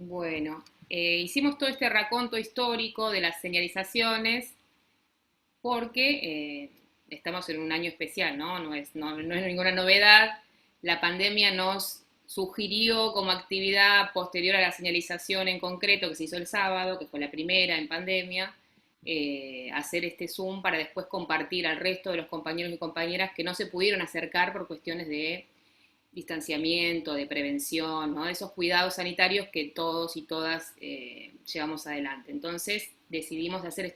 Bueno, hicimos todo este raconto histórico de las señalizaciones porque estamos en un año especial, ¿no? No es ninguna novedad. La pandemia nos sugirió como actividad posterior a la señalización en concreto que se hizo el sábado, que fue la primera en pandemia, hacer este Zoom para después compartir al resto de los compañeros y compañeras que no se pudieron acercar por cuestiones de distanciamiento, de prevención, ¿no? De esos cuidados sanitarios que todos y todas llevamos adelante. Entonces decidimos hacer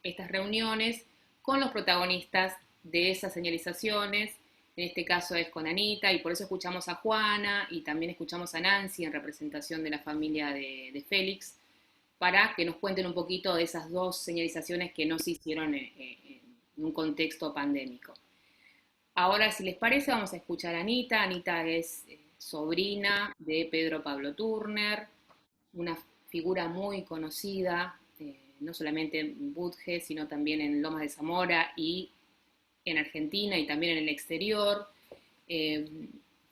estas reuniones con los protagonistas de esas señalizaciones. En este caso es con Anita, y por eso escuchamos a Juana y también escuchamos a Nancy en representación de la familia de Félix, para que nos cuenten un poquito de esas dos señalizaciones que no se hicieron en un contexto pandémico. Ahora, si les parece, vamos a escuchar a Anita. Anita es sobrina de Pedro Pablo Turner, una figura muy conocida, no solamente en Budge, sino también en Lomas de Zamora y en Argentina y también en el exterior, eh,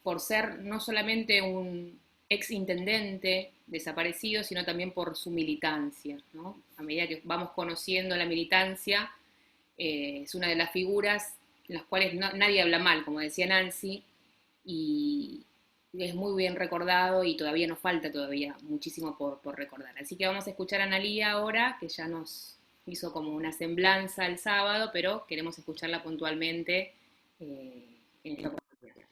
por ser no solamente un ex intendente desaparecido, sino también por su militancia, ¿no? A medida que vamos conociendo la militancia, es una de las figuras en las cuales nadie habla mal, como decía Nancy, y es muy bien recordado y todavía nos falta todavía muchísimo por recordar. Así que vamos a escuchar a Analía ahora, que ya nos hizo como una semblanza el sábado, pero queremos escucharla puntualmente en esta oportunidad.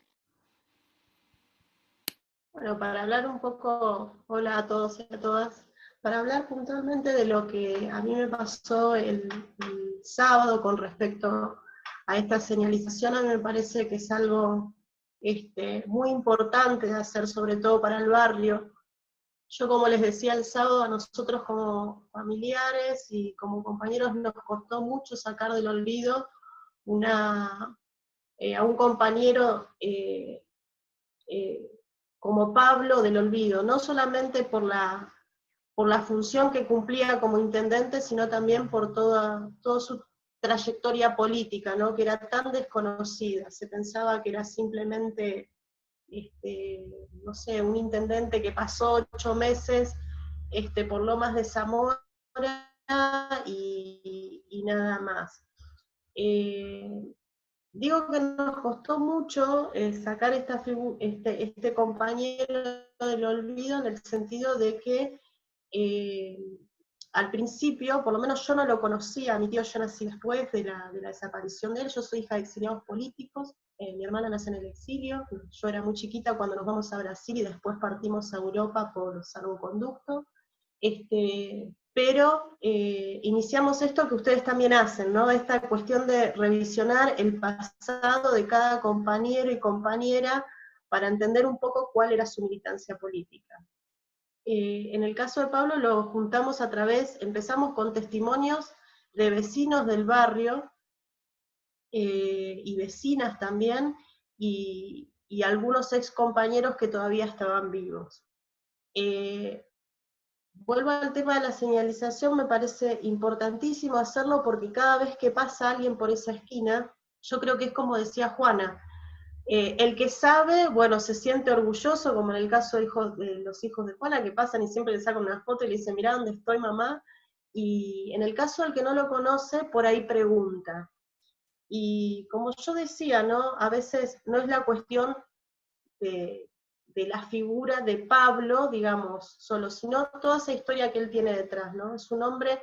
Bueno, para hablar un poco, hola a todos y a todas, para hablar puntualmente de lo que a mí me pasó el sábado con respecto a esta señalización, a mí me parece que es algo muy importante de hacer, sobre todo para el barrio. Yo, como les decía el sábado, a nosotros como familiares y como compañeros nos costó mucho sacar del olvido a un compañero eh, como Pablo del olvido, no solamente por la función que cumplía como intendente, sino también por toda su trayectoria política, ¿no? Que era tan desconocida. Se pensaba que era simplemente, no sé, un intendente que pasó 8 meses por Lomas de Zamora y nada más. Eh, Digo que nos costó mucho sacar este compañero del olvido, en el sentido de que eh, al principio, por lo menos yo no lo conocía. Mi tío, yo nací después de la desaparición de él. Yo soy hija de exiliados políticos, mi hermana nace en el exilio, yo era muy chiquita cuando nos vamos a Brasil y después partimos a Europa por salvoconducto. Pero iniciamos esto que ustedes también hacen, ¿no? Esta cuestión de revisionar el pasado de cada compañero y compañera para entender un poco cuál era su militancia política. En el caso de Pablo lo juntamos empezamos con testimonios de vecinos del barrio y vecinas también, y algunos ex compañeros que todavía estaban vivos. Eh, Vuelvo al tema de la señalización, me parece importantísimo hacerlo porque cada vez que pasa alguien por esa esquina, yo creo que es como decía Juana, el que sabe, bueno, se siente orgulloso, como en el caso de los hijos de Juana, que pasan y siempre le sacan una foto y le dicen, mirá dónde estoy, mamá, y en el caso del que no lo conoce, por ahí pregunta. Y como yo decía, ¿no? A veces no es la cuestión de, de la figura de Pablo, digamos, solo, sino toda esa historia que él tiene detrás, ¿no? Es un hombre,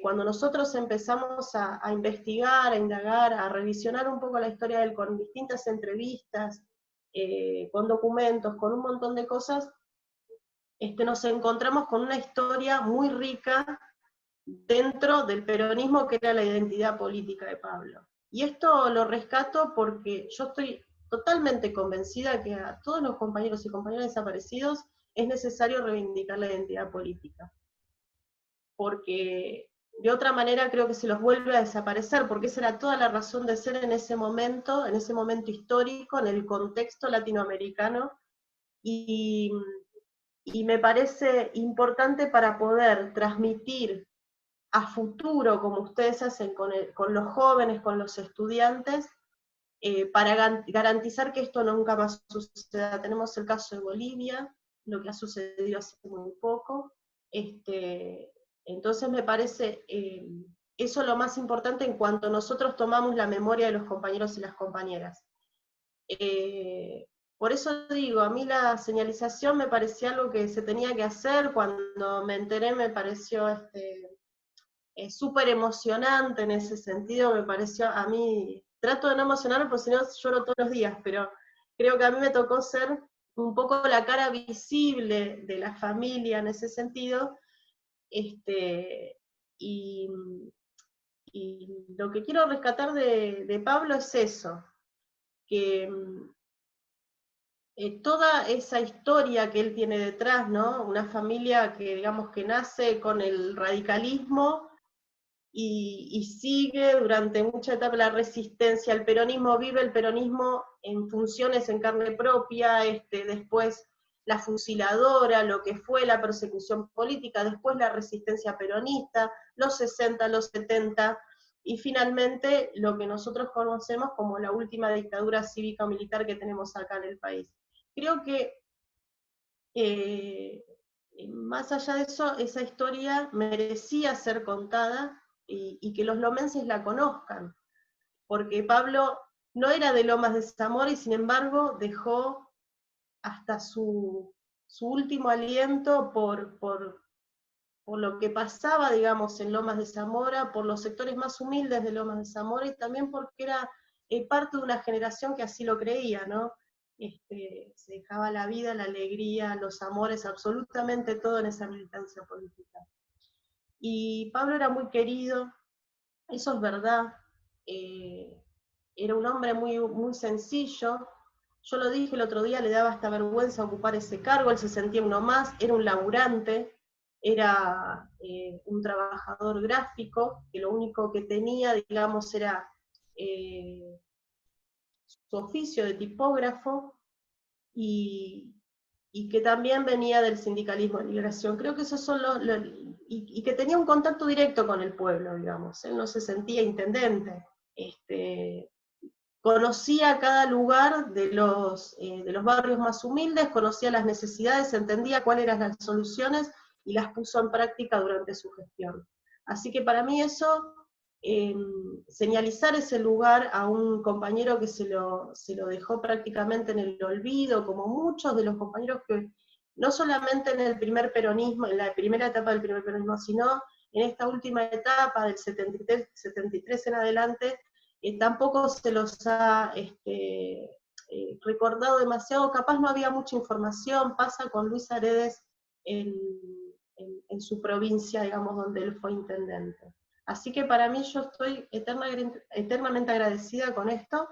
cuando nosotros empezamos a investigar, a indagar, a revisionar un poco la historia de él con distintas entrevistas, con documentos, con un montón de cosas, nos encontramos con una historia muy rica dentro del peronismo, que era la identidad política de Pablo. Y esto lo rescato porque yo estoy totalmente convencida que a todos los compañeros y compañeras desaparecidos es necesario reivindicar la identidad política, porque de otra manera creo que se los vuelve a desaparecer, porque esa era toda la razón de ser en ese momento histórico, en el contexto latinoamericano, y, y me parece importante para poder transmitir a futuro, como ustedes hacen con los jóvenes, con los estudiantes, para garantizar que esto nunca más suceda. Tenemos el caso de Bolivia, lo que ha sucedido hace muy poco. Entonces me parece eso lo más importante en cuanto nosotros tomamos la memoria de los compañeros y las compañeras. Por eso digo, a mí la señalización me parecía algo que se tenía que hacer. Cuando me enteré me pareció súper emocionante en ese sentido. Me pareció, a mí, trato de no emocionarme porque si no lloro todos los días, pero creo que a mí me tocó ser un poco la cara visible de la familia en ese sentido. Y, y lo que quiero rescatar de Pablo es eso, que toda esa historia que él tiene detrás, ¿no? Una familia que digamos que nace con el radicalismo y sigue durante mucha etapa la resistencia al peronismo, vive el peronismo en funciones en carne propia, después la fusiladora, lo que fue la persecución política, después la resistencia peronista, los 60, los 70, y finalmente lo que nosotros conocemos como la última dictadura cívica-militar que tenemos acá en el país. Creo que eh, más allá de eso, esa historia merecía ser contada y que los lomenses la conozcan, porque Pablo no era de Lomas de Zamora y sin embargo dejó hasta su último aliento por lo que pasaba, digamos, en Lomas de Zamora, por los sectores más humildes de Lomas de Zamora y también porque era parte de una generación que así lo creía, ¿no? Se dejaba la vida, la alegría, los amores, absolutamente todo en esa militancia política. Y Pablo era muy querido, eso es verdad, eh, era un hombre muy, muy sencillo. Yo lo dije el otro día, le daba hasta vergüenza ocupar ese cargo, él se sentía uno más, era un laburante, era un trabajador gráfico, que lo único que tenía, digamos, era su oficio de tipógrafo, y, y que también venía del sindicalismo de liberación. Creo que esos son y que tenía un contacto directo con el pueblo, digamos. Él no se sentía intendente. Conocía cada lugar de los barrios más humildes, conocía las necesidades, entendía cuáles eran las soluciones y las puso en práctica durante su gestión. Así que para mí eso, señalizar ese lugar a un compañero que se lo dejó prácticamente en el olvido, como muchos de los compañeros que, no solamente en el primer peronismo, en la primera etapa del primer peronismo, sino en esta última etapa del 73 en adelante, tampoco se los ha recordado demasiado, capaz no había mucha información, pasa con Luis Aredes en, en su provincia, digamos, donde él fue intendente. Así que para mí yo estoy eternamente agradecida con esto,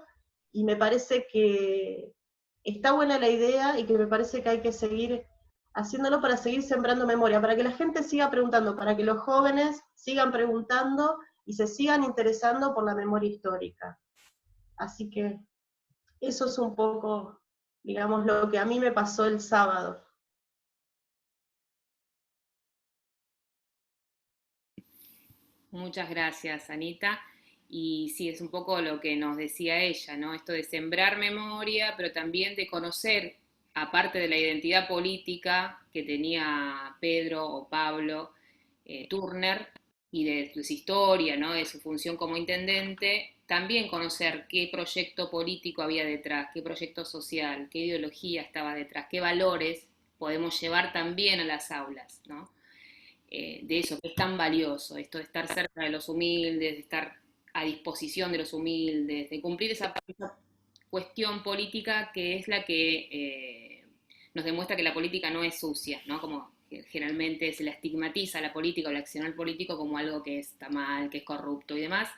y me parece que está buena la idea y que me parece que hay que seguir haciéndolo para seguir sembrando memoria, para que la gente siga preguntando, para que los jóvenes sigan preguntando y se sigan interesando por la memoria histórica. Así que eso es un poco, digamos, lo que a mí me pasó el sábado. Muchas gracias, Anita. Y sí, es un poco lo que nos decía ella, ¿no? Esto de sembrar memoria, pero también de conocer, aparte de la identidad política que tenía Pedro o Pablo Turner y de su historia, ¿no? De su función como intendente, también conocer qué proyecto político había detrás, qué proyecto social, qué ideología estaba detrás, qué valores podemos llevar también a las aulas, ¿no? De eso, que es tan valioso, esto de estar cerca de los humildes, de estar a disposición de los humildes, de cumplir esa cuestión política que es la que nos demuestra que la política no es sucia, ¿no? Como generalmente se la estigmatiza a la política o el accionar político como algo que está mal, que es corrupto y demás.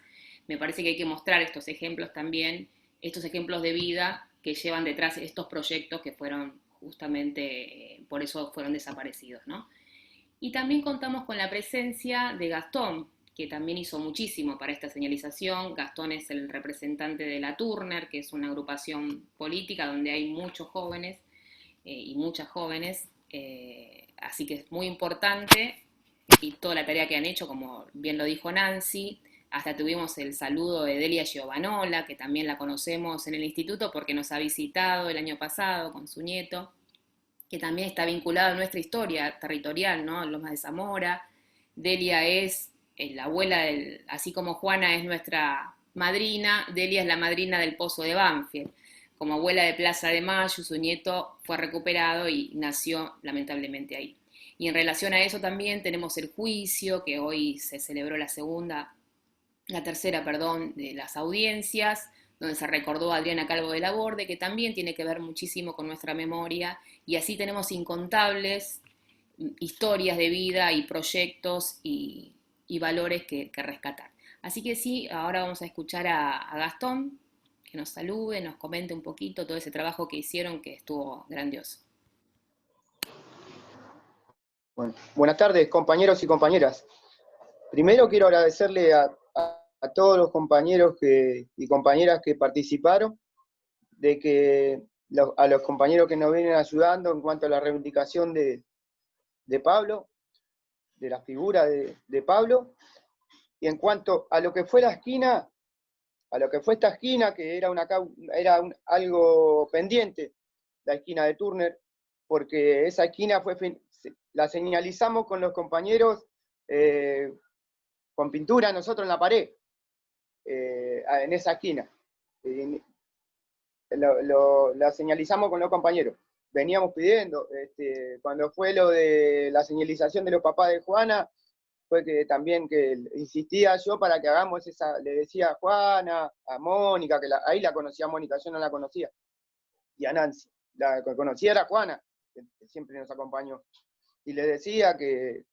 Me parece que hay que mostrar estos ejemplos también, estos ejemplos de vida que llevan detrás estos proyectos que fueron justamente, por eso fueron desaparecidos, ¿no? Y también contamos con la presencia de Gastón, que también hizo muchísimo para esta señalización. Gastón es el representante de la Turner, que es una agrupación política donde hay muchos jóvenes y muchas jóvenes, así que es muy importante y toda la tarea que han hecho, como bien lo dijo Nancy. Hasta tuvimos el saludo de Delia Giovanola, que también la conocemos en el instituto porque nos ha visitado el año pasado con su nieto. que también está vinculado a nuestra historia territorial, ¿no? Lomas de Zamora. Delia es la abuela así como Juana es nuestra madrina, Delia es la madrina del Pozo de Banfield. Como abuela de Plaza de Mayo, su nieto fue recuperado y nació lamentablemente ahí. Y en relación a eso también tenemos el juicio, que hoy se celebró la tercera, perdón, de las audiencias, donde se recordó a Adriana Calvo de la Borde, que también tiene que ver muchísimo con nuestra memoria, y así tenemos incontables historias de vida y proyectos y valores que rescatar. Así que sí, ahora vamos a escuchar a Gastón, que nos salude, nos comente un poquito todo ese trabajo que hicieron, que estuvo grandioso. Bueno, buenas tardes, compañeros y compañeras. Primero quiero agradecerle a todos los compañeros y compañeras que participaron, a los compañeros que nos vienen ayudando en cuanto a la reivindicación de Pablo, de la figura de Pablo, y en cuanto a lo que fue la esquina, a lo que fue esta esquina, que era algo pendiente, la esquina de Turner, porque esa esquina la señalizamos con los compañeros con pintura nosotros en la pared, en esa esquina. La señalizamos con los compañeros. Veníamos pidiendo, cuando fue lo de la señalización de los papás de Juana, fue que también que insistía yo para que hagamos esa, le decía a Juana, a Mónica, ahí la conocía a Mónica, yo no la conocía, y a Nancy. La que conocía era Juana, que siempre nos acompañó. Y le decía que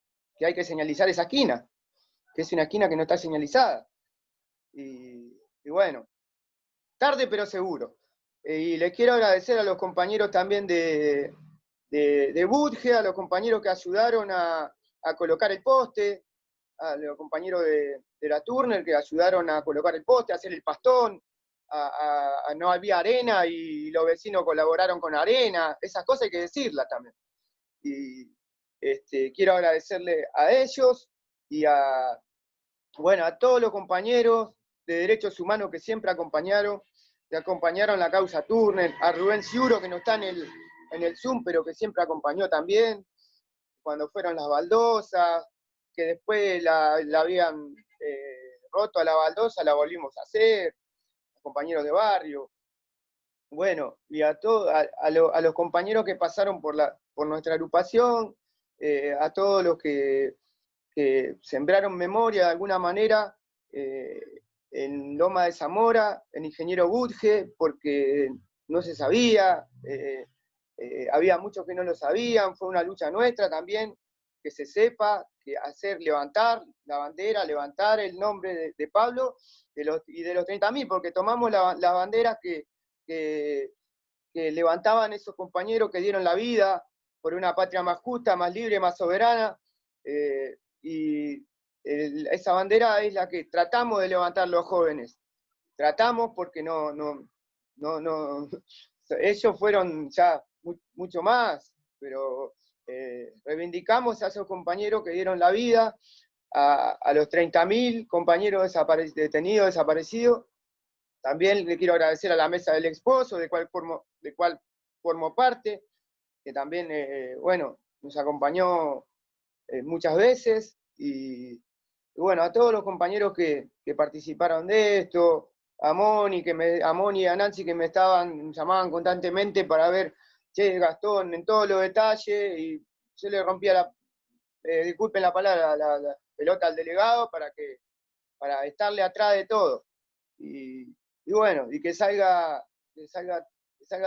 hay que señalizar esa esquina, que es una esquina que no está señalizada. Y bueno, tarde pero seguro. Y les quiero agradecer a los compañeros también de Budge, a los compañeros que ayudaron a colocar el poste, a los compañeros de la Turner que ayudaron a colocar el poste, a hacer el pastón, no había arena y los vecinos colaboraron con arena, esas cosas hay que decirlas también. Y quiero agradecerle a ellos y a todos los compañeros de derechos humanos que siempre acompañaron la causa Turner, a Rubén Ciuro, que no está en el Zoom, pero que siempre acompañó también, cuando fueron las baldosas, que después la habían roto a la baldosa, la volvimos a hacer, compañeros de barrio. Bueno, y a los compañeros que pasaron por nuestra agrupación, a todos los que sembraron memoria de alguna manera, en Loma de Zamora, en Ingeniero Budge, porque no se sabía, había muchos que no lo sabían, fue una lucha nuestra también, que se sepa, que levantar la bandera, levantar el nombre de Pablo y de los 30.000, porque tomamos las banderas que levantaban esos compañeros que dieron la vida por una patria más justa, más libre, más soberana, y esa bandera es la que tratamos de levantar los jóvenes. Tratamos porque no, ellos fueron ya mucho más, pero reivindicamos a esos compañeros que dieron la vida, a los 30.000 compañeros detenidos, desaparecidos. También le quiero agradecer a la Mesa del Exposo, de cual formo parte, que también, nos acompañó muchas veces, y bueno, a todos los compañeros que participaron de esto, a Moni y a Nancy que me llamaban constantemente para ver, che, Gastón, en todos los detalles, y yo le rompía disculpen la palabra, la pelota al delegado para estarle atrás de todo. Y bueno, y que salga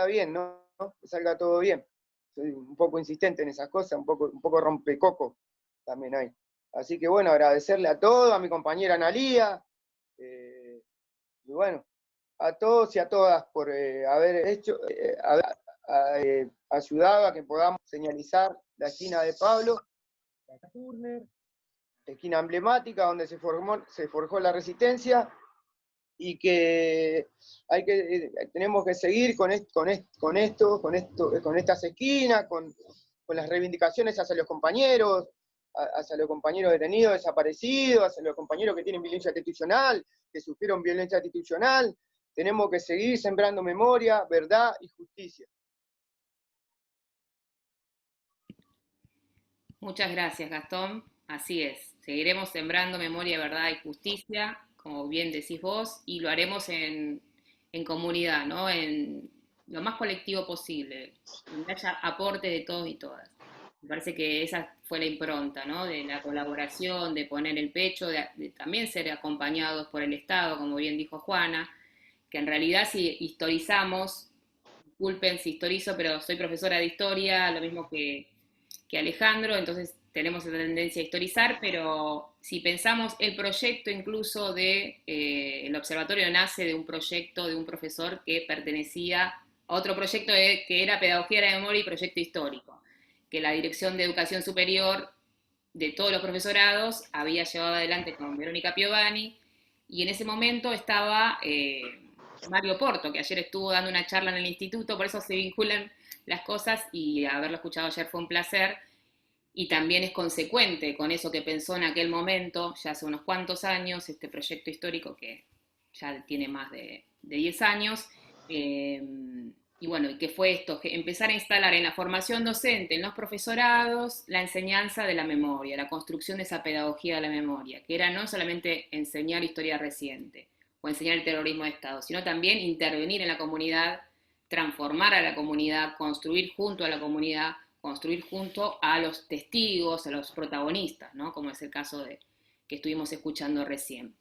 bien, ¿no? Que salga todo bien. Soy un poco insistente en esas cosas, un poco rompecoco también hay. Así que bueno, agradecerle a todos, a mi compañera Analía, y bueno, a todos y a todas por haber ayudado a que podamos señalizar la esquina de Pablo, la Turner, esquina emblemática donde se forjó la resistencia, y que tenemos que seguir con estas esquinas, con las reivindicaciones hacia los compañeros detenidos, desaparecidos, hacia los compañeros que tienen violencia institucional, que sufrieron violencia institucional. Tenemos que seguir sembrando memoria, verdad y justicia. Muchas gracias, Gastón. Así es. Seguiremos sembrando memoria, verdad y justicia, como bien decís vos, y lo haremos en comunidad, ¿no? En lo más colectivo posible, donde haya aporte de todos y todas. Me parece que esa fue la impronta, ¿no? De la colaboración, de poner el pecho, de también ser acompañados por el Estado, como bien dijo Juana, que en realidad si historizamos, disculpen si historizo, pero soy profesora de historia, lo mismo que Alejandro, entonces tenemos esa tendencia a historizar, pero si pensamos el proyecto incluso el observatorio nace de un proyecto de un profesor que pertenecía a otro proyecto que era Pedagogía de la Memoria y Proyecto Histórico, que la Dirección de Educación Superior de todos los profesorados había llevado adelante con Verónica Piovani, y en ese momento estaba Mario Porto, que ayer estuvo dando una charla en el instituto, por eso se vinculan las cosas, y haberlo escuchado ayer fue un placer, y también es consecuente con eso que pensó en aquel momento, ya hace unos cuantos años, este proyecto histórico que ya tiene más de 10 años, eh, y bueno, ¿qué fue esto? Que empezar a instalar en la formación docente, en los profesorados, la enseñanza de la memoria, la construcción de esa pedagogía de la memoria, que era no solamente enseñar historia reciente o enseñar el terrorismo de Estado, sino también intervenir en la comunidad, transformar a la comunidad, construir junto a la comunidad, construir junto a los testigos, a los protagonistas, ¿no? Como es el caso que estuvimos escuchando recién.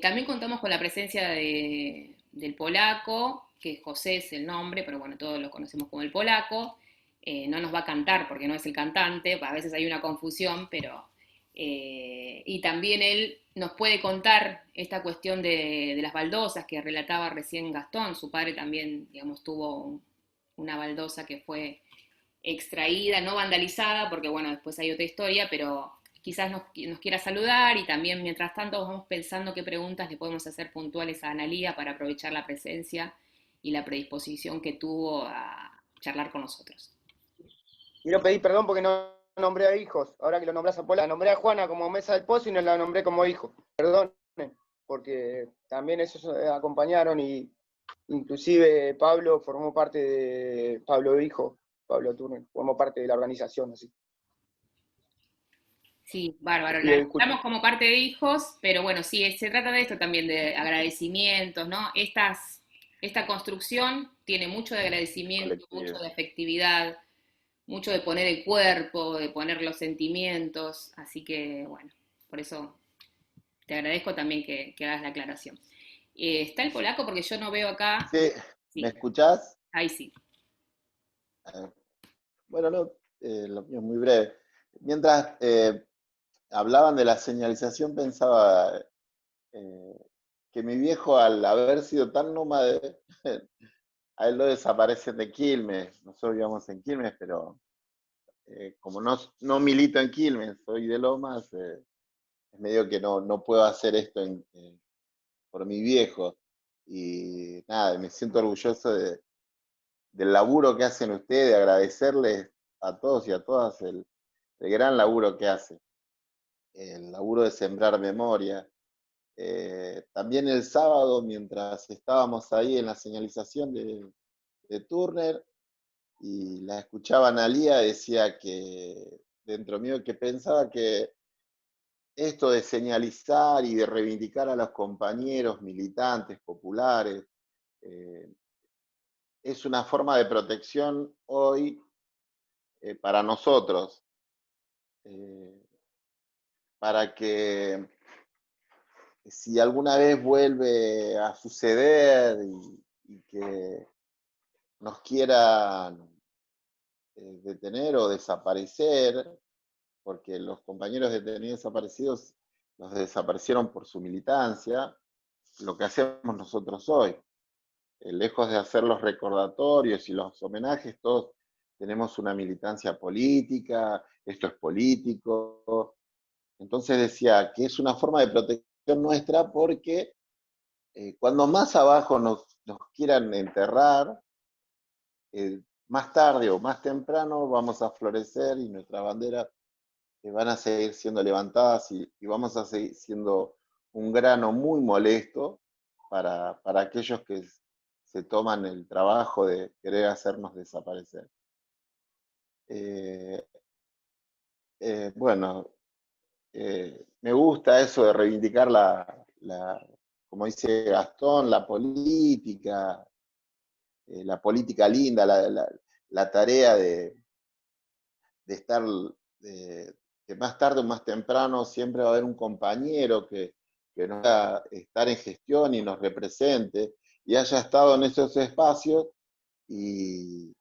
También contamos con la presencia del polaco, que José es el nombre, pero bueno, todos lo conocemos como el polaco. No nos va a cantar porque no es el cantante, a veces hay una confusión, pero... y también él nos puede contar esta cuestión de las baldosas que relataba recién Gastón. Su padre también, digamos, tuvo una baldosa que fue extraída, no vandalizada, porque bueno, después hay otra historia, pero quizás nos quiera saludar, y también mientras tanto vamos pensando qué preguntas le podemos hacer puntuales a Analía para aprovechar la presencia y la predisposición que tuvo a charlar con nosotros. Quiero pedir perdón porque no nombré a hijos. Ahora que lo nombrás a Pola, la nombré a Juana como mesa del pozo y no la nombré como hijo. Perdón, porque también esos acompañaron, y inclusive Pablo formó parte de, Pablo hijo, Pablo Turner, formó parte de la organización, así. Sí, Les bárbaro. pido La disculpas. nombramos como parte de hijos, pero bueno, sí, se trata de esto también, de agradecimientos, ¿no? Esta construcción tiene mucho de agradecimiento, mucho Colectivo. de afectividad, mucho de poner el cuerpo, de poner los sentimientos, así que bueno, por eso te agradezco también que hagas la aclaración. ¿Está el polaco? Porque yo no veo acá. Sí, ¿me Sí, escuchás? ahí sí. Bueno, no, lo mío es muy breve. Mientras hablaban de la señalización, pensaba que mi viejo, al haber sido tan nómade, a él lo desaparecen de Quilmes. Nosotros vivíamos en Quilmes, pero como no milito en Quilmes, soy de Lomas, es medio que no puedo hacer esto por mi viejo. Y nada, me siento orgulloso del laburo que hacen ustedes, de agradecerles a todos y a todas el gran laburo que hacen, el laburo de sembrar memoria. También el sábado, mientras estábamos ahí en la señalización de Turner, y la escuchaba Analía, decía que dentro mío que pensaba que esto de señalizar y de reivindicar a los compañeros militantes populares eh, es una forma de protección hoy para nosotros, eh, para que si alguna vez vuelve a suceder y que nos quieran detener o desaparecer, porque los compañeros detenidos desaparecidos los desaparecieron por su militancia, lo que hacemos nosotros hoy. Lejos de hacer los recordatorios y los homenajes, todos tenemos una militancia política, esto es político. Entonces decía que es una forma de protección nuestra porque cuando más abajo nos quieran enterrar, más tarde o más temprano vamos a florecer y nuestras banderas van a seguir siendo levantadas y vamos a seguir siendo un grano muy molesto para aquellos que se toman el trabajo de querer hacernos desaparecer. bueno, me gusta eso de reivindicar como dice Gastón, la política linda, la tarea de estar, que más tarde o más temprano siempre va a haber un compañero que nos va a estar en gestión y nos represente, y haya estado en esos espacios, y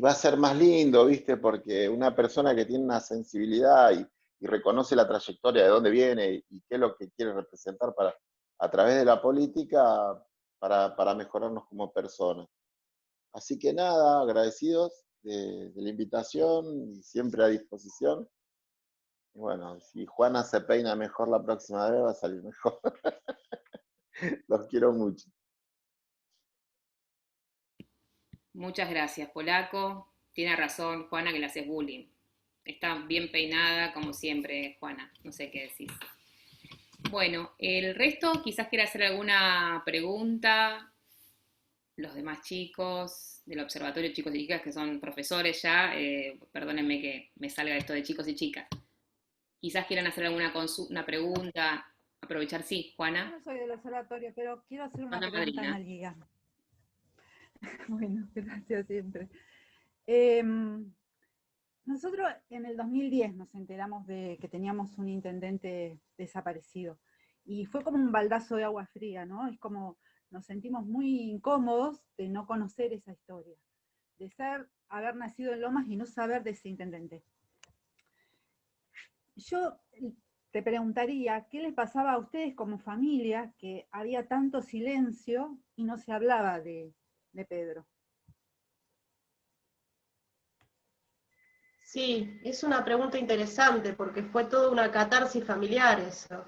va a ser más lindo, ¿viste? Porque una persona que tiene una sensibilidad y reconoce la trayectoria de dónde viene y qué es lo que quiere representar a través de la política para mejorarnos como personas. Así que nada, agradecidos de la invitación y siempre a disposición. Y bueno, si Juana se peina mejor la próxima vez, va a salir mejor. Los quiero mucho. Muchas gracias, Polaco. Tiene razón, Juana, que le haces bullying. Está bien peinada, como siempre, Juana. No sé qué decís. Bueno, el resto quizás quiera hacer alguna pregunta. Los demás chicos del observatorio, chicos y chicas que son profesores ya, perdónenme que me salga esto de chicos y chicas. Quizás quieran hacer alguna una pregunta, aprovechar, sí, Juana. Yo no soy del observatorio, pero quiero hacer una Juana pregunta Madrina. a Liga. Bueno, gracias siempre. Nosotros en el 2010 nos enteramos de que teníamos un intendente desaparecido. Y fue como un baldazo de agua fría, ¿no? Es como nos sentimos muy incómodos de no conocer esa historia, de haber nacido en Lomas y no saber de ese intendente. Yo te preguntaría, ¿qué les pasaba a ustedes como familia que había tanto silencio y no se hablaba de Pedro? Sí, es una pregunta interesante porque fue toda una catarsis familiar eso.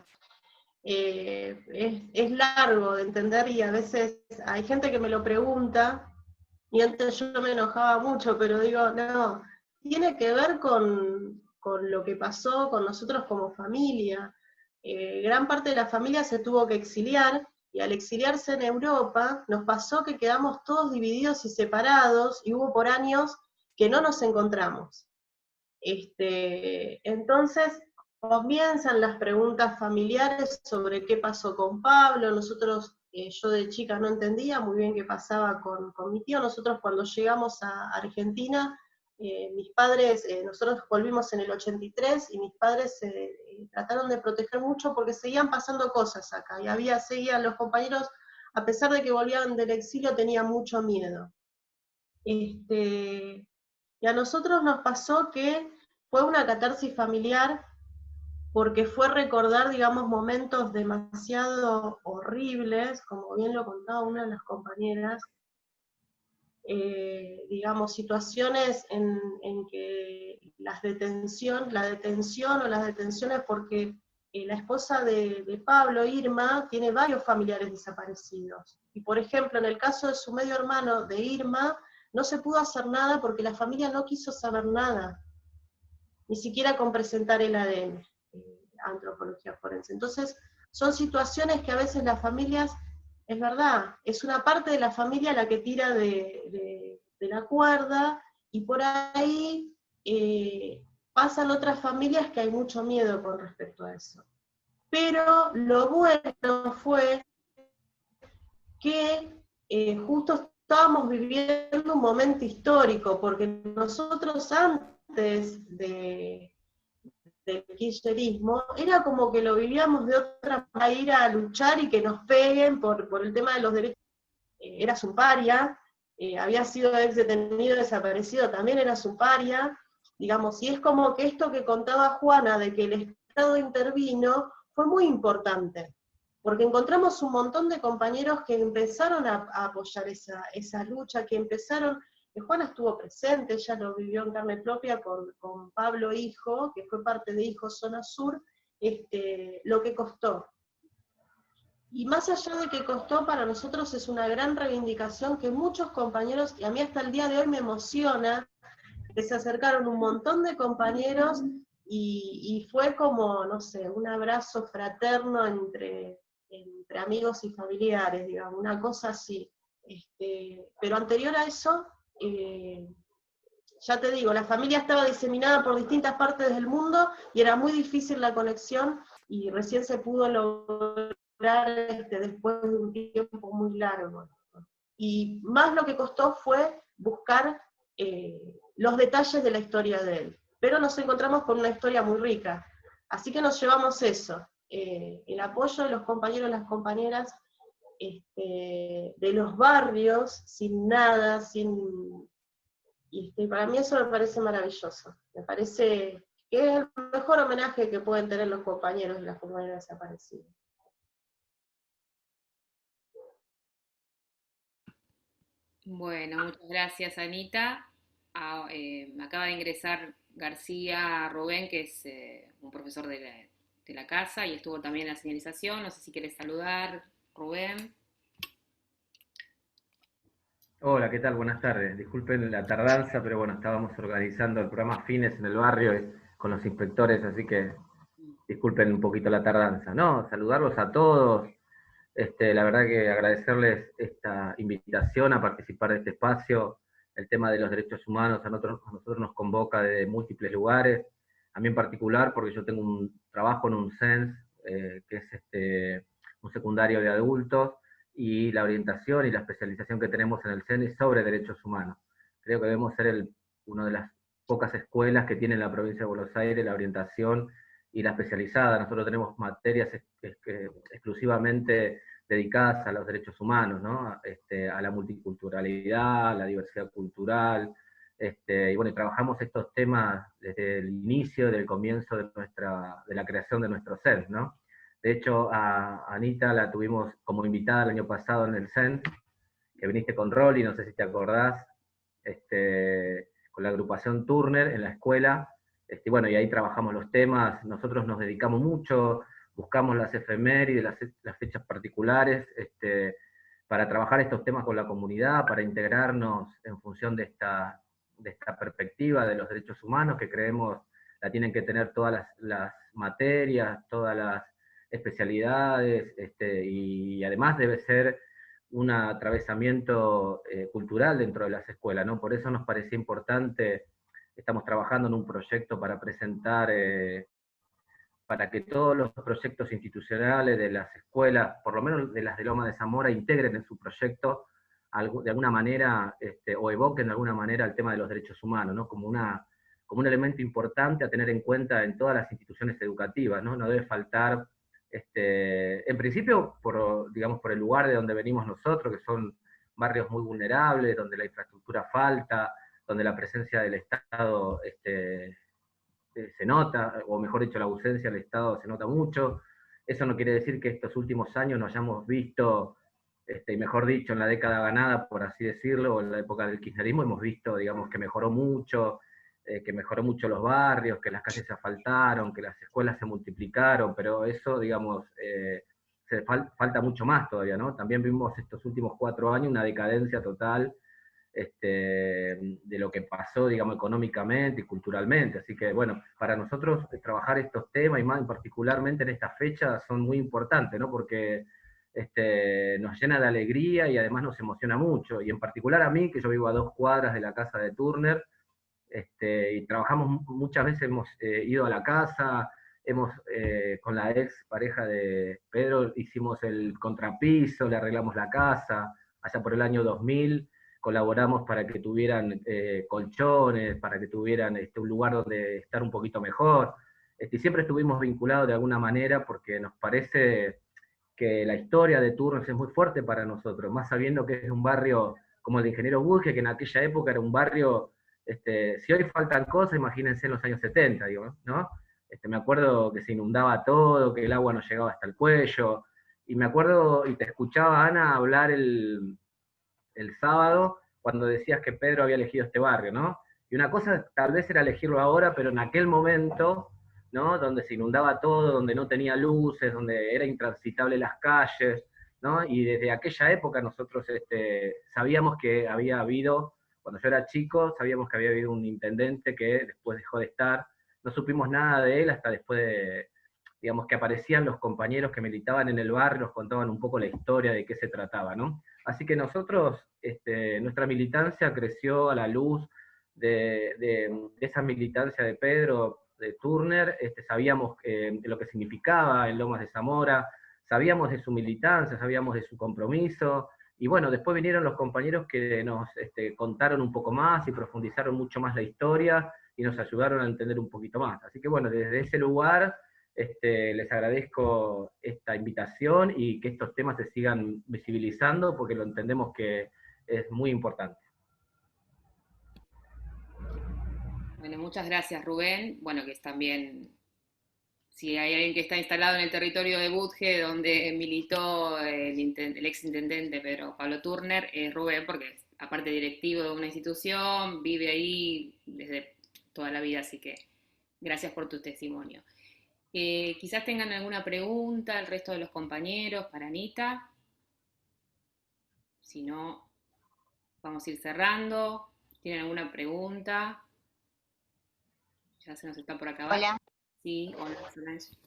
Es largo de entender y a veces hay gente que me lo pregunta y antes yo me enojaba mucho, pero digo, no, tiene que ver con lo que pasó con nosotros como familia. Gran parte de la familia se tuvo que exiliar y al exiliarse en Europa nos pasó que quedamos todos divididos y separados y hubo por años que no nos encontramos. Entonces comienzan las preguntas familiares sobre qué pasó con Pablo. Nosotros, yo de chica no entendía muy bien qué pasaba con mi tío. Nosotros cuando llegamos a Argentina, mis padres, nosotros volvimos en el 83 y mis padres trataron de proteger mucho porque seguían pasando cosas acá y seguían los compañeros, a pesar de que volvían del exilio, tenían mucho miedo. Y a nosotros nos pasó que fue una catarsis familiar porque fue recordar, digamos, momentos demasiado horribles, como bien lo contaba una de las compañeras, digamos, situaciones en que la detención o las detenciones porque la esposa de Pablo, Irma, tiene varios familiares desaparecidos. Y por ejemplo, en el caso de su medio hermano, de Irma, no se pudo hacer nada porque la familia no quiso saber nada, ni siquiera con presentar el ADN, antropología forense. Entonces, son situaciones que a veces las familias, es verdad, es una parte de la familia la que tira de la cuerda, y por ahí pasan otras familias que hay mucho miedo con respecto a eso. Pero lo bueno fue que justo estábamos viviendo un momento histórico, porque nosotros antes del kirchnerismo, era como que lo vivíamos de otra manera, ir a luchar y que nos peguen por el tema de los derechos. Eras un paria, había sido ex detenido, desaparecido, también eras un paria, digamos, y es como que esto que contaba Juana, de que el Estado intervino, fue muy importante, porque encontramos un montón de compañeros que empezaron a apoyar esa lucha, que empezaron. Juana estuvo presente, ella lo vivió en carne propia con Pablo Hijo, que fue parte de Hijo Zona Sur, lo que costó. Y más allá de que costó, para nosotros es una gran reivindicación que muchos compañeros, y a mí hasta el día de hoy me emociona, que se acercaron un montón de compañeros y fue como, no sé, un abrazo fraterno entre amigos y familiares, digamos, una cosa así. Pero anterior a eso, ya te digo, la familia estaba diseminada por distintas partes del mundo y era muy difícil la conexión y recién se pudo lograr después de un tiempo muy largo. Y más lo que costó fue buscar los detalles de la historia de él. Pero nos encontramos con una historia muy rica. Así que nos llevamos eso, el apoyo de los compañeros y las compañeras de los barrios, sin nada, para mí eso me parece maravilloso. Me parece que es el mejor homenaje que pueden tener los compañeros y las compañeras desaparecidas. Bueno, muchas gracias, Anita. Me acaba de ingresar García Rubén, que es un profesor de la casa y estuvo también en la señalización. No sé si quieres saludar, Rubén. Hola, ¿qué tal? Buenas tardes. Disculpen la tardanza, pero bueno, estábamos organizando el programa Fines en el barrio con los inspectores, así que disculpen un poquito la tardanza. No, saludarlos a todos. La verdad que agradecerles esta invitación a participar de este espacio. El tema de los derechos humanos a nosotros nos convoca de múltiples lugares. A mí en particular, porque yo tengo un trabajo en un CENS, que es un secundario de adultos, y la orientación y la especialización que tenemos en el CEN es sobre derechos humanos. Creo que debemos ser una de las pocas escuelas que tiene en la provincia de Buenos Aires la orientación y la especializada. Nosotros tenemos materias exclusivamente dedicadas a los derechos humanos, ¿no? A la multiculturalidad, a la diversidad cultural, y bueno, trabajamos estos temas desde el inicio, del comienzo de la creación de nuestro CEN, ¿no? De hecho, a Anita la tuvimos como invitada el año pasado en el CEN, que viniste con Rolly, no sé si te acordás, con la agrupación Turner en la escuela, bueno, y ahí trabajamos los temas. Nosotros nos dedicamos mucho, buscamos las efemérides, las fechas particulares, para trabajar estos temas con la comunidad, para integrarnos en función de esta perspectiva de los derechos humanos, que creemos la tienen que tener todas las materias, todas las especialidades, y además debe ser un atravesamiento cultural dentro de las escuelas, ¿no? Por eso nos parecía importante, estamos trabajando en un proyecto para presentar, para que todos los proyectos institucionales de las escuelas, por lo menos de las de Loma de Zamora, integren en su proyecto de alguna manera, o evoquen de alguna manera el tema de los derechos humanos, ¿no? Como un elemento importante a tener en cuenta en todas las instituciones educativas, ¿no? No debe faltar, en principio, digamos, por el lugar de donde venimos nosotros, que son barrios muy vulnerables, donde la infraestructura falta, donde la presencia del Estado se nota, o mejor dicho, la ausencia del Estado se nota mucho. Eso no quiere decir que estos últimos años nos hayamos visto, y mejor dicho, en la década ganada, por así decirlo, o en la época del kirchnerismo, hemos visto, digamos, que mejoró mucho los barrios, que las calles se asfaltaron, que las escuelas se multiplicaron, pero eso, digamos, falta mucho más todavía, ¿no? También vimos estos últimos 4 años una decadencia total, de lo que pasó, digamos, económicamente y culturalmente. Así que, bueno, para nosotros trabajar estos temas, y más particularmente en esta fecha, son muy importantes, ¿no? Porque nos llena de alegría y además nos emociona mucho. Y en particular a mí, que yo vivo a 2 cuadras de la casa de Turner, y trabajamos muchas veces, hemos ido a la casa, con la ex pareja de Pedro, hicimos el contrapiso, le arreglamos la casa, allá por el año 2000, colaboramos para que tuvieran colchones, para que tuvieran un lugar donde estar un poquito mejor. Siempre estuvimos vinculados de alguna manera porque nos parece que la historia de Turner es muy fuerte para nosotros, más sabiendo que es un barrio como el de Ingeniero Budge, que en aquella época era un barrio, si hoy faltan cosas, imagínense en los años 70, digo, ¿no? Me acuerdo que se inundaba todo, que el agua no llegaba hasta el cuello, y me acuerdo, y te escuchaba, Ana, hablar el sábado, cuando decías que Pedro había elegido este barrio, ¿no? Y una cosa tal vez era elegirlo ahora, pero en aquel momento, ¿no? Donde se inundaba todo, donde no tenía luces, donde era intransitable las calles, ¿no? Y desde aquella época nosotros sabíamos que había habido, cuando yo era chico, sabíamos que había habido un intendente que después dejó de estar, no supimos nada de él hasta después de, digamos, que aparecían los compañeros que militaban en el barrio, nos contaban un poco la historia de qué se trataba, ¿no? Así que nosotros, nuestra militancia creció a la luz de esa militancia de Pedro, de Turner, sabíamos lo que significaba en Lomas de Zamora, sabíamos de su militancia, sabíamos de su compromiso, y bueno, después vinieron los compañeros que nos contaron un poco más y profundizaron mucho más la historia y nos ayudaron a entender un poquito más. Así que bueno, desde ese lugar les agradezco esta invitación y que estos temas se sigan visibilizando porque lo entendemos que es muy importante. Bueno, muchas gracias, Rubén. Bueno, que es también, si hay alguien que está instalado en el territorio de Budge, donde militó el exintendente Pablo Turner, es Rubén, porque es, aparte directivo de una institución, vive ahí desde toda la vida, así que gracias por tu testimonio. Quizás tengan alguna pregunta el resto de los compañeros para Anita. Si no, vamos a ir cerrando. ¿Tienen alguna pregunta? Ya se nos está por acabar. Hola. Sí, hola, Solange.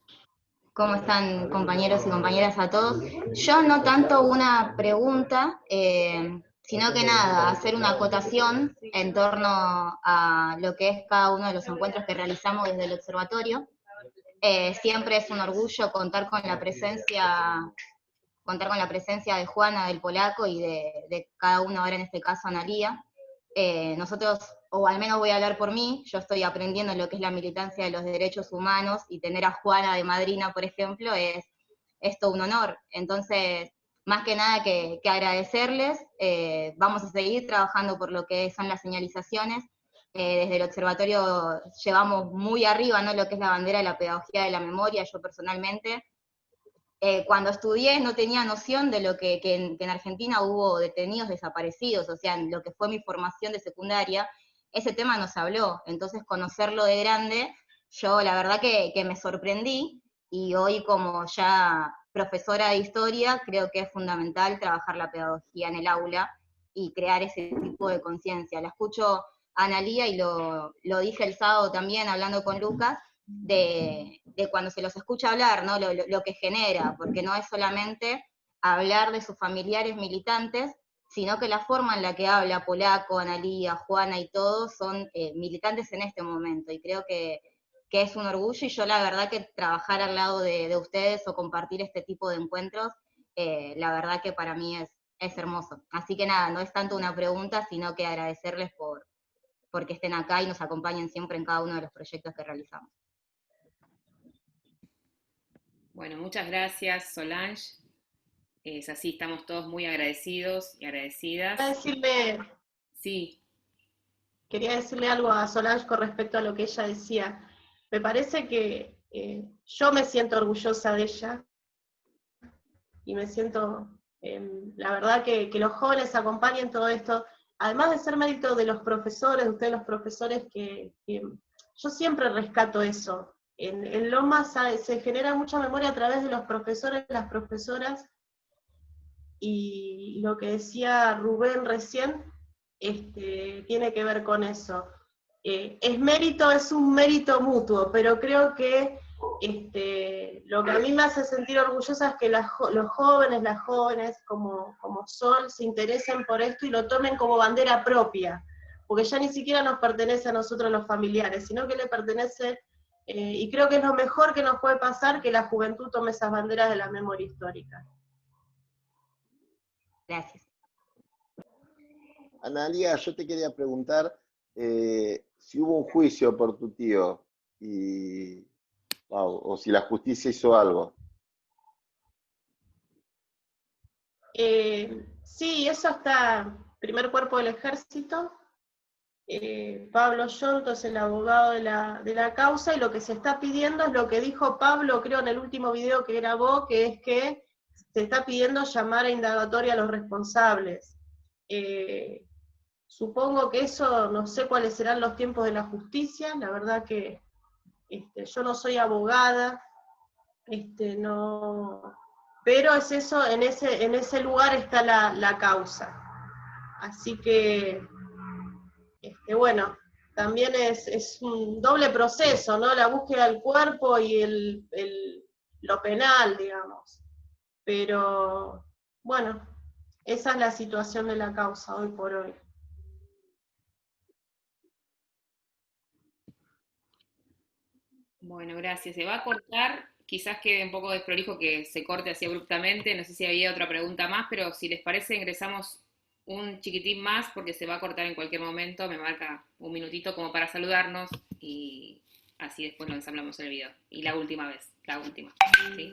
¿Cómo están, compañeros y compañeras a todos? Yo no tanto una pregunta, sino que nada, hacer una acotación en torno a lo que es cada uno de los encuentros que realizamos desde el observatorio. Siempre es un orgullo contar con la presencia de Juana, del Polaco, y de cada uno ahora, en este caso, Analía. Nosotros, o al menos voy a hablar por mí, yo estoy aprendiendo lo que es la militancia de los derechos humanos, y tener a Juana de madrina, por ejemplo, es todo un honor. Entonces, más que nada que agradecerles, vamos a seguir trabajando por lo que son las señalizaciones. Desde el observatorio llevamos muy arriba, ¿no?, lo que es la bandera de la pedagogía de la memoria. Yo personalmente, cuando estudié no tenía noción de lo que en Argentina hubo detenidos desaparecidos, o sea, en lo que fue mi formación de secundaria, ese tema no se habló. Entonces, conocerlo de grande, yo la verdad que me sorprendí, y hoy, como ya profesora de historia, creo que es fundamental trabajar la pedagogía en el aula y crear ese tipo de conciencia. La escucho a Analía, y lo dije el sábado también hablando con Lucas, de cuando se los escucha hablar, ¿no?, lo que genera, porque no es solamente hablar de sus familiares militantes, sino que la forma en la que habla Polaco, Analía, Juana y todos son militantes en este momento, y creo que es un orgullo, y yo la verdad que trabajar al lado de ustedes o compartir este tipo de encuentros, la verdad que para mí es hermoso. Así que nada, no es tanto una pregunta, sino que agradecerles porque estén acá y nos acompañen siempre en cada uno de los proyectos que realizamos. Bueno, muchas gracias, Solange. Es así, estamos todos muy agradecidos y agradecidas. Sí. Quería decirle algo a Solange con respecto a lo que ella decía. Me parece que yo me siento orgullosa de ella, y me siento, la verdad, que los jóvenes acompañen todo esto, además de ser mérito de los profesores, de ustedes los profesores, que yo siempre rescato eso. En Lomas se genera mucha memoria a través de los profesores, las profesoras, y lo que decía Rubén recién tiene que ver con eso. Es un mérito mutuo, pero creo que lo que a mí me hace sentir orgullosa es que los jóvenes, las jóvenes, como Sol, se interesen por esto y lo tomen como bandera propia, porque ya ni siquiera nos pertenece a nosotros los familiares, sino que le pertenece, y creo que es lo mejor que nos puede pasar, que la juventud tome esas banderas de la memoria histórica. Gracias. Analía, yo te quería preguntar si hubo un juicio por tu tío, o si la justicia hizo algo. Sí, eso está, primer cuerpo del ejército, Pablo Yonto es el abogado de la causa, y lo que se está pidiendo es lo que dijo Pablo, creo, en el último video que grabó, que es que se está pidiendo llamar a indagatoria a los responsables. Supongo que eso, no sé cuáles serán los tiempos de la justicia, la verdad que yo no soy abogada, no, pero es eso, en ese lugar está la causa. Así que, bueno, también es un doble proceso, ¿no? La búsqueda del cuerpo y lo penal, digamos. Pero, bueno, esa es la situación de la causa hoy por hoy. Bueno, gracias. Se va a cortar, quizás quede un poco desprolijo que se corte así abruptamente, no sé si había otra pregunta más, pero si les parece ingresamos un chiquitín más porque se va a cortar en cualquier momento, me marca un minutito como para saludarnos y así después nos ensamblamos el video. Y la última vez, la última, ¿sí?